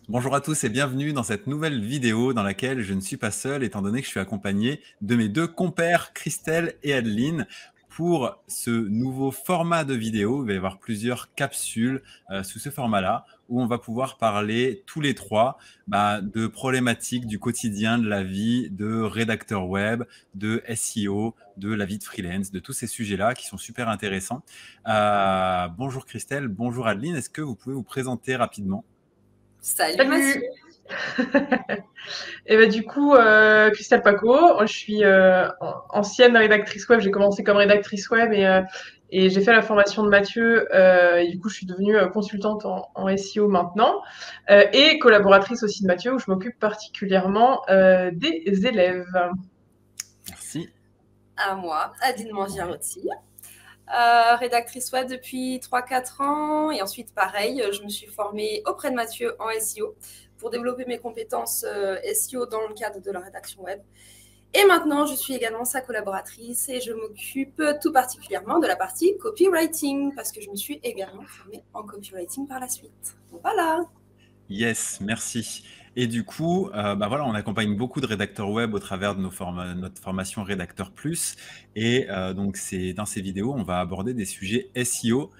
Bonjour à tous et bienvenue dans cette nouvelle vidéo dans laquelle je ne suis pas seul étant donné que je suis accompagné de mes deux compères Christelle et Adeline pour ce nouveau format de vidéo. Il va y avoir plusieurs capsules sous ce format-là où on va pouvoir parler tous les trois de problématiques du quotidien, de la vie de rédacteur web, de SEO, de la vie de freelance, de tous ces sujets-là qui sont super intéressants. Bonjour Christelle, bonjour Adeline. Est-ce que vous pouvez vous présenter rapidement? Salut Mathieu. Salut. Et ben du coup, Christelle Paco, je suis ancienne rédactrice web. J'ai commencé comme rédactrice web et j'ai fait la formation de Mathieu. Et du coup, je suis devenue consultante en SEO maintenant et collaboratrice aussi de Mathieu, où je m'occupe particulièrement des élèves. Merci. À moi, Adine Ouais. Mangiarotti, rédactrice web depuis 3-4 ans. Et ensuite, pareil, je me suis formée auprès de Mathieu en SEO pour développer mes compétences SEO dans le cadre de la rédaction web. Et maintenant, je suis également sa collaboratrice et je m'occupe tout particulièrement de la partie copywriting parce que je me suis également formée en copywriting par la suite. Voilà. Yes, merci. Et du coup, voilà, on accompagne beaucoup de rédacteurs web au travers de notre formation Rédacteur Plus. Et donc, dans ces vidéos, on va aborder des sujets SEO.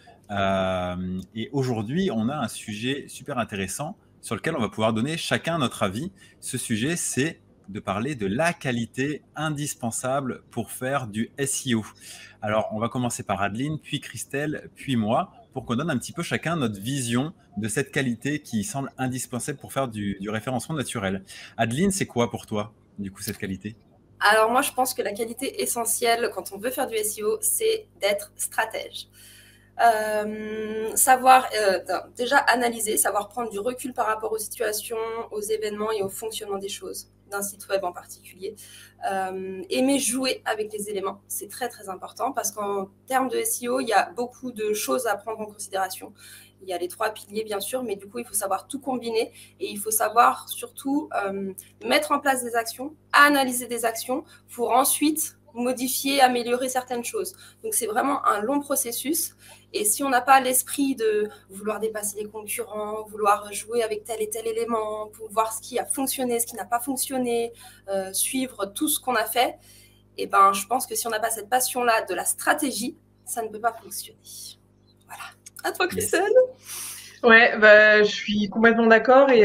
Et aujourd'hui, on a un sujet super intéressant sur lequel on va pouvoir donner chacun notre avis. Ce sujet, c'est de parler de la qualité indispensable pour faire du SEO. Alors, on va commencer par Adeline, puis Christelle, puis moi, pour qu'on donne un petit peu chacun notre vision de cette qualité qui semble indispensable pour faire du référencement naturel. Adeline, c'est quoi pour toi, du coup, cette qualité? Alors moi, je pense que la qualité essentielle quand on veut faire du SEO, c'est d'être stratège. Savoir déjà analyser, savoir prendre du recul par rapport aux situations, aux événements et au fonctionnement des choses, d'un site web en particulier. Aimer jouer avec les éléments, c'est très très important parce qu'en termes de SEO, il y a beaucoup de choses à prendre en considération. Il y a les 3 piliers bien sûr, mais du coup il faut savoir tout combiner et il faut savoir surtout mettre en place des actions, analyser des actions pour ensuite modifier, améliorer certaines choses. Donc c'est vraiment un long processus. Et si on n'a pas l'esprit de vouloir dépasser les concurrents, vouloir jouer avec tel et tel élément, pour voir ce qui a fonctionné, ce qui n'a pas fonctionné, suivre tout ce qu'on a fait, et ben, je pense que si on n'a pas cette passion-là de la stratégie, ça ne peut pas fonctionner. Voilà. À toi, Yes. Christelle. Ouais, je suis complètement d'accord. Et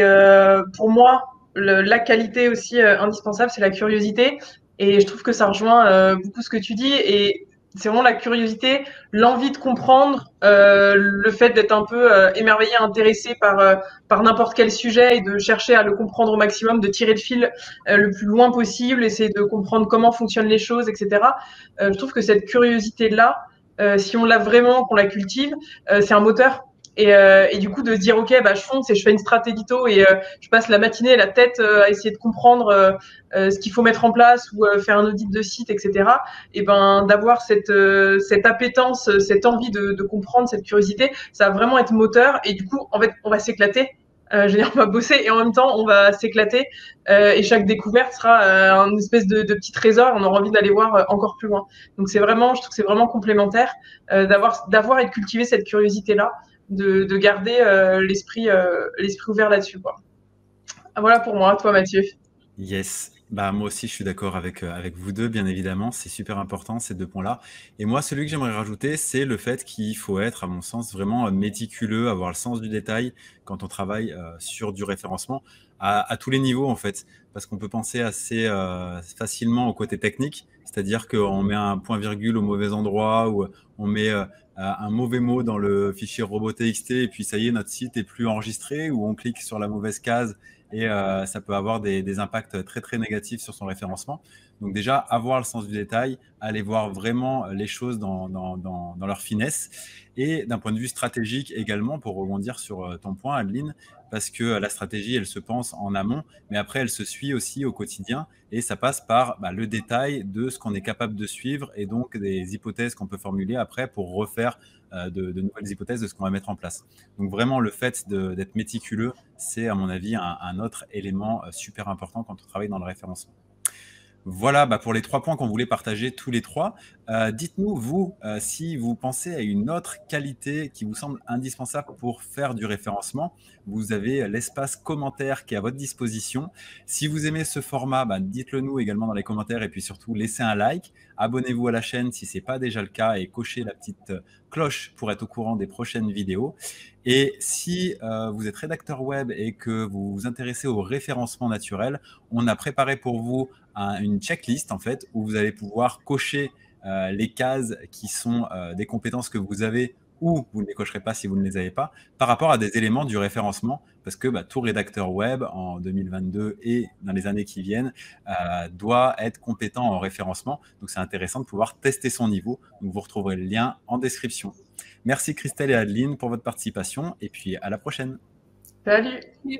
pour moi, la qualité aussi indispensable, c'est la curiosité. Et je trouve que ça rejoint beaucoup ce que tu dis. Et c'est vraiment la curiosité, l'envie de comprendre, le fait d'être un peu émerveillé, intéressé par n'importe quel sujet et de chercher à le comprendre au maximum, de tirer le fil le plus loin possible, essayer de comprendre comment fonctionnent les choses, etc. Je trouve que cette curiosité-là, si on l'a vraiment, qu'on la cultive, c'est un moteur. Et du coup, de se dire, OK, je fonce et je fais une stratégie et je passe la matinée et la tête à essayer de comprendre ce qu'il faut mettre en place ou faire un audit de site, etc. Et ben, d'avoir cette appétence, cette envie de comprendre, cette curiosité, ça va vraiment être moteur. Et du coup, en fait, on va s'éclater. Je veux dire, on va bosser et en même temps, on va s'éclater. Et chaque découverte sera une espèce de petit trésor. On aura envie d'aller voir encore plus loin. Donc, c'est vraiment, je trouve que c'est vraiment complémentaire d'avoir et de cultiver cette curiosité-là de garder l'esprit ouvert là-dessus, quoi. Voilà pour moi, toi Mathieu. Yes. Moi aussi, je suis d'accord avec vous deux, bien évidemment. C'est super important, ces deux points-là. Et moi, celui que j'aimerais rajouter, c'est le fait qu'il faut être, à mon sens, vraiment méticuleux, avoir le sens du détail quand on travaille sur du référencement à tous les niveaux, en fait. Parce qu'on peut penser assez facilement au côté technique, c'est-à-dire qu'on met un point-virgule au mauvais endroit ou on met un mauvais mot dans le fichier robot.txt et puis ça y est, notre site est plus enregistré ou on clique sur la mauvaise case et ça peut avoir des impacts très très négatifs sur son référencement. Donc déjà, avoir le sens du détail, aller voir vraiment les choses dans leur finesse. Et d'un point de vue stratégique également, pour rebondir sur ton point, Adeline, parce que la stratégie, elle se pense en amont, mais après, elle se suit aussi au quotidien, et ça passe par le détail de ce qu'on est capable de suivre, et donc des hypothèses qu'on peut formuler après pour refaire de nouvelles hypothèses de ce qu'on va mettre en place. Donc vraiment, le fait d'être méticuleux, c'est à mon avis un autre élément super important quand on travaille dans le référencement. Voilà, pour les 3 points qu'on voulait partager tous les 3. Dites-nous, vous, si vous pensez à une autre qualité qui vous semble indispensable pour faire du référencement. Vous avez l'espace commentaire qui est à votre disposition. Si vous aimez ce format, dites-le nous également dans les commentaires et puis surtout laissez un like. Abonnez-vous à la chaîne si ce n'est pas déjà le cas et cochez la petite cloche pour être au courant des prochaines vidéos. Et si vous êtes rédacteur web et que vous vous intéressez au référencement naturel, on a préparé pour vous une checklist en fait où vous allez pouvoir cocher les cases qui sont des compétences que vous avez ou vous ne les cocherez pas si vous ne les avez pas par rapport à des éléments du référencement parce que tout rédacteur web en 2022 et dans les années qui viennent doit être compétent en référencement. Donc c'est intéressant de pouvoir tester son niveau. Donc vous retrouverez le lien en description. Merci Christelle et Adeline pour votre participation et puis à la prochaine. Salut. Salut.